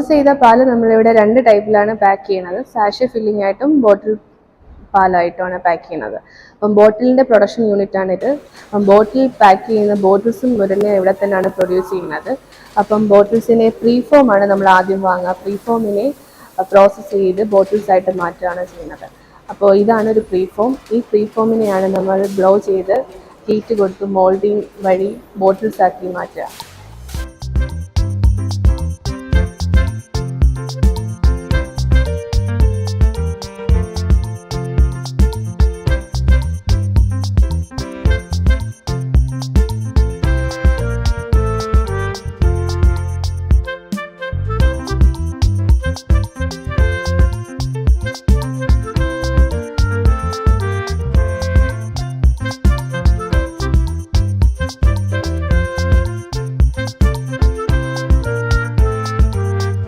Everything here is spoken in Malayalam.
പ്രോസസ്സ് ചെയ്ത പാല് നമ്മളിവിടെ 2 ടൈപ്പിലാണ് പാക്ക് ചെയ്യുന്നത്. സാഷെ ഫില്ലിംഗ് ആയിട്ടും ബോട്ടിൽ പാലായിട്ടുമാണ് പാക്ക് ചെയ്യുന്നത്. അപ്പം ബോട്ടിലിൻ്റെ പ്രൊഡക്ഷൻ യൂണിറ്റാണിത്. അപ്പം ബോട്ടിൽ പാക്ക് ചെയ്യുന്ന ബോട്ടിൽസും ഉടനെ ഇവിടെ തന്നെയാണ് പ്രൊഡ്യൂസ് ചെയ്യുന്നത്. അപ്പം ബോട്ടിൽസിനെ പ്രീ ഫോമാണ് നമ്മൾ ആദ്യം വാങ്ങുക. പ്രീ ഫോമിനെ പ്രോസസ്സ് ചെയ്ത് ബോട്ടിൽസ് ആയിട്ട് മാറ്റുകയാണ് ചെയ്യുന്നത്. അപ്പോൾ ഇതാണ് ഒരു പ്രീ ഫോം. ഈ പ്രീ ഫോമിനെയാണ് നമ്മൾ ബ്ലോ ചെയ്ത് ഹീറ്റ് കൊടുത്ത് മോൾഡിങ് വഴി ബോട്ടിൽസ് ആക്കി മാറ്റുക.